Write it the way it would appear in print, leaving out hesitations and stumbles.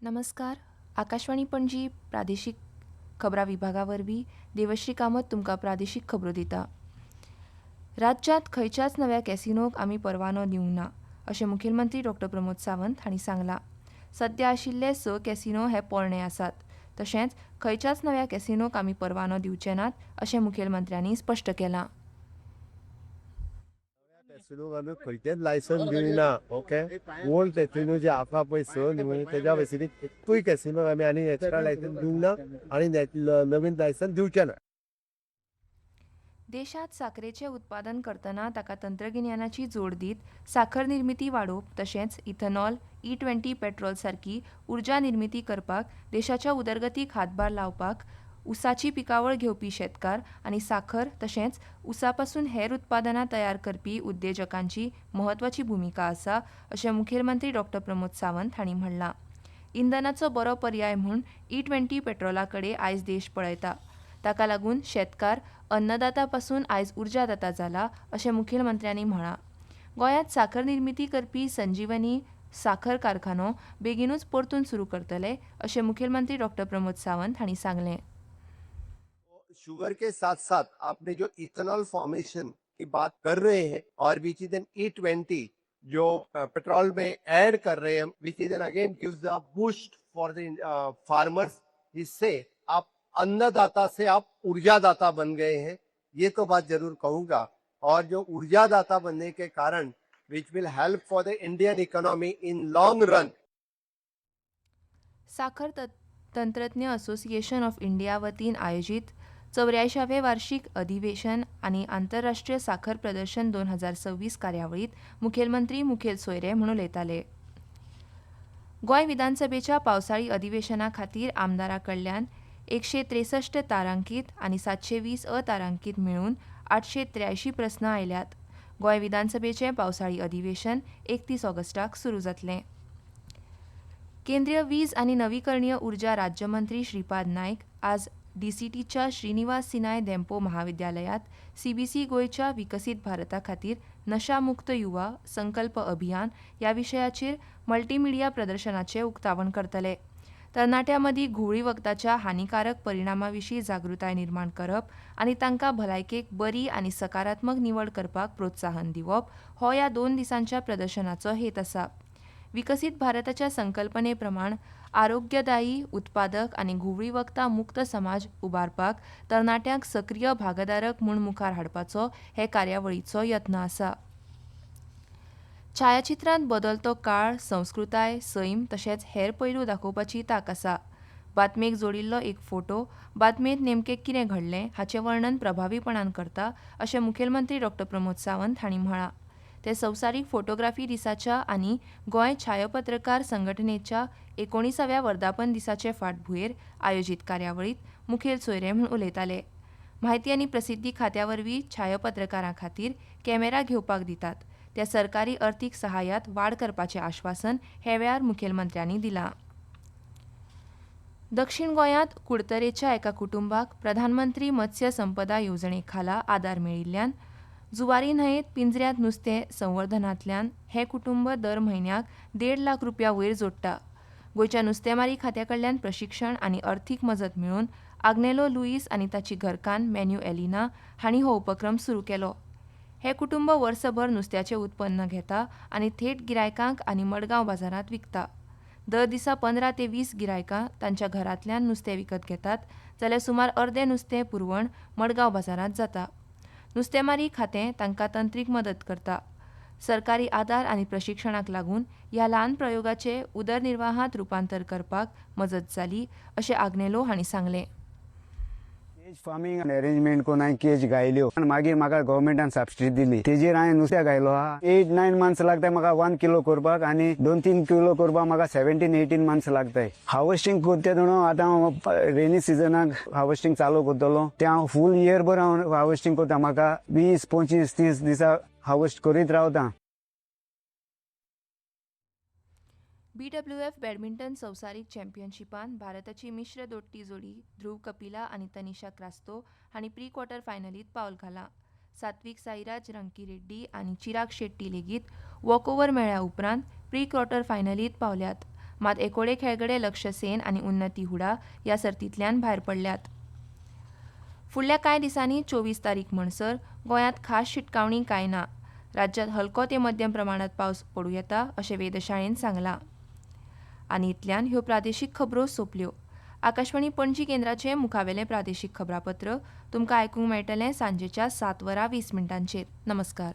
नमस्कार. आकाशवाणी पणजी प्रादेशीक खबरां विभागा वरवीं देवश्री कामत तुमकां प्रादेशीक खबरो दिता. राज्यांत खंयच्याच नव्या कॅसिनोक आमी परवानो दिवंक ना अशें मुखेलमंत्री डॉ प्रमोद सावंत हांणी सांगलां. सध्या आशिल्ले 6 कॅसिनो हे पोरणे आसात. तशेंच खंयच्याच नव्या कॅसिनोक आमी परवानो दिवचे नात अशें मुखेलमंत्र्यांनी स्पश्ट केलां. कॅसिनो आमी खंयचेच लायसन दिवना. ओके, ओल्ड कॅसिनो जे आसा पळय स न्हू तेज्या व्यतिरिक्त एकूय कॅसिनो आमी आनी एक्स्ट्रा लायसन दिवना आनी नवीन लायसन दिवचे ना. देशात साखरेचें उत्पादन करतना ताका तंत्रगिन्यानाची जोड दीत साखर निर्मिती वाडोवप तशेंच इथेनॉल, E20 पेट्रोल सारकी उर्जा निर्मिती करपाक देशाच्या उदरगतीक हातभार लावपाक उसाची पिकावळ घेवपी शेतकार आनी साखर तशेंच उसापासून हेर उत्पादनां तयार करपी उद्देजकांची म्हत्वाची भुमिका आसा अशें मुखेलमंत्री डॉ प्रमोद सावंत हांणी म्हणलां. इंधनाचो बरो पर्याय म्हूण E20 पेट्रोला कडेन आयज देश पळयता. ताका लागून शेतकार अन्नदाता पासून आयज उर्जादाता जाला अशें मुखेलमंत्र्यांनी म्हळां. गोंयांत साखर निर्मिती करपी संजीवनी साखर कारखानो बेगीनूच परतून सुरू करतले अशें मुखेलमंत्री डॉ प्रमोद सावंत हांणी सांगलें. शुगर के साथ साथ आपने जो इथेनॉल फॉर्मेशन की बात कर रहे हैं और विच इज एन E20 जो पेट्रोल में ऐड कर रहे हैं which is an again gives a boost for the farmers. इससे आप अन्नदाता से आप ऊर्जादाता बन गए हैं, ये तो बात जरूर कहूंगा. और जो ऊर्जादाता बनने के कारण which will help for the Indian economy in long run. साखर तंत्रज्ञ असोसिएशन ऑफ इंडिया वतीन आयोजित 84वें वार्षिक अधिवेशन आनी आंतरराष्ट्रीय साखर प्रदर्शन 2026 कार्यावळीत मुखेलमंत्री मुखेल सोयरे म्हूण उलयताले. गोंय विधानसभेच्या पावसाळी अधिवेशना खातीर आमदारां कडल्यान 163 तारांकीत आनी 720 अतारांकीत मेळून 883 प्रस्न आयल्यात. गोंय विधानसभेचें पावसाळी अधिवेशन 31 ऑगस्टाक सुरू जातलें. केंद्रीय वीज आनी नवीकरणीय उर्जा राज्यमंत्री श्रीपाद नायक आज DCTच्या श्रीनिवास सिनाय देंपो महाविद्यालयात CBC गोंयच्या विकसीत भारता खातीर नशामुक्त युवा संकल्प अभियान ह्या विशयाचेर मल्टीमिडिया प्रदर्शनाचें उक्तावण करतले. तरणाट्यां मदीं घुवळी वखदाच्या हानिकारक परिणामां विशीं जागृताय निर्माण करप आनी तांकां भलायकेक बरी आनी सकारात्मक निवड करपाक प्रोत्साहन दिवप हो ह्या 2 दिसांच्या प्रदर्शनाचो हेत आसा. विकसीत भारताच्या संकल्पने प्रमाण आरोग्यदायी, उत्पादक आनी घुवळी वखदां मुक्त समाज उबारपाक तरणाट्यांक सक्रीय भागधारक म्हूण मुखार हाडपाचो हे कार्यावळीचो यत्न आसा. छायाचित्रांत बदलतो काळ, संस्कृताय, सैम तशेंच हेर पैलू दाखोवपाची तांक आसा. बातमेक जोडिल्लो एक फोटो बातमेंत नेमकें कितें घडलें हाचें वर्णन प्रभावीपणान करता अशें मुखेलमंत्री डॉ प्रमोद सावंत हांणी म्हळां. ते संवसारीक फोटोग्राफी दिसाच्या आनी गोंय छायापत्रकार संघटनेच्या 19व्या वर्धापन दिसाचे फाटभुंयेर आयोजीत कार्यावळीत मुखेल सोयरे म्हूण उलयताले. म्हायती आनी प्रसिद्धी खात्या वरवीं छायापत्रकारां खातीर कॅमेरा घेवपाक दितात. त्या सरकारी अर्थीक सहाय्यात वाड करपाचें आश्वासन हे वेळार मुखेलमंत्र्यांनी दिलां. दक्षिण गोंयांत कुडतरेच्या एका कुटुंबाक प्रधानमंत्री मत्स्य संपदा येवजणे खाला आदार मेळिल्ल्यान जुवारी न्हंयेत पिंजऱ्यांत नुस्तें संवर्धनांतल्यान हें कुटुंब दर म्हयन्याक 1.5 लाख रुपया वयर जोडटा. गोंयच्या नुस्तेमारी खात्या कडल्यान प्रशिक्षण आनी अर्थीक मजत मेळून आग्नेलो लुईस आनी ताची घरकान्न मॅन्यू एलिना हांणी हो उपक्रम सुरू केलो. हें कुटुंब वर्सभर नुस्त्याचें उत्पन्न घेता आनी थेट गिरायकांक आनी मडगांव बाजारांत विकता. दर दिसा 15 ते 20 गिरायकां तांच्या घरांतल्यान नुस्तें विकत घेतात जाल्यार सुमार अर्दें नुस्तें पुरवण मडगांव बाजारांत जाता. नुस्तेमारी खातें तांकां तंत्रीक मदत करता. सरकारी आदार आनी प्रशिक्षणाक लागून ह्या ल्हान प्रयोगाचें उदरनिर्वाहांत रुपांतर करपाक मजत जाली अशें आग्नेलो हांणी सांगलें. केज फार्मिंग अरेंजमेंट कोन हांवें केज गायल्यो आनी मागीर म्हाका गव्हर्मेंटान सबसिडी दिली. तेजेर हांवें नुस्तें गायलो आहा. 8-9 मंथ्स लागताय म्हाका 1 किलो करपाक आनी 2-3 किलो करपाक म्हाका 17-18 मंथ्स लागताय. हार्वेस्टिंग करता म्हणून आतां रेनी सिजनाक हार्वेस्टिंग चालू करतलो. ते हांव फूल इयर भर हांव हार्वेस्टिंग करता. म्हाका 20-25-30 दिसा हार्वेस्ट करीत रावता. BWF बॅडमिंटन संवसारीक चॅम्पियनशिपांत भारताची मिश्र दोट्टी जोडी ध्रुव कपिला आनी तनिषा क्रास्तो हांणी प्री क्वॉर्टर फायनलींत पावल घालां. सात्विक साईराज रंकीरेड्डी आनी चिराग शेट्टी लेगीत वॉकओव्हर मेळ्ळ्या उपरांत प्री क्वॉर्टर फायनलींत पावल्यात. मात एकोडे खेळगडे लक्ष्य सेन आनी उन्नती हुडा ह्या सर्तींतल्यान भायर पडल्यात. फुडल्या कांय दिसांनी 24 तारीख म्हणसर गोंयांत खास शिटकावणी कांय ना. राज्यांत हलको ते मध्यम प्रमाणात पावस पडूं येता अशें वेधशाळेन सांगलां. आनी इतल्यान ह्यो प्रादेशीक खबरो सोंपल्यो. आकाशवाणी पणजी केंद्राचें मुखावेलें प्रादेशीक खबरापत्र तुमकां आयकूंक मेळटलें सांजेच्या 7:20 नमस्कार.